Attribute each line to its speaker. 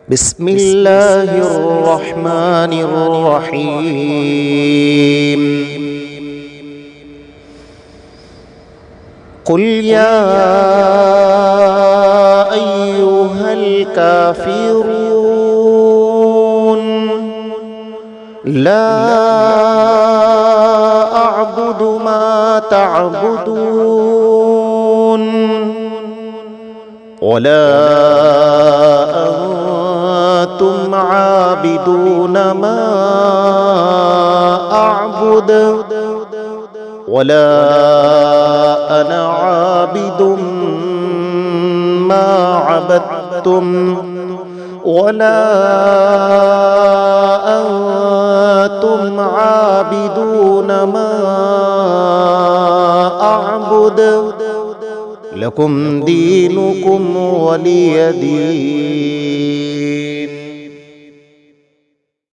Speaker 1: بسم الله الرحمن الرحيم. قل يا أيها الكافرون لا أعبد ما تعبدون ولا أنتم عابدون ما أعبد ولا أنا عابد ما عبدتم ولا أنتم عابدون ما أعبد لكم دينكم ولي دين.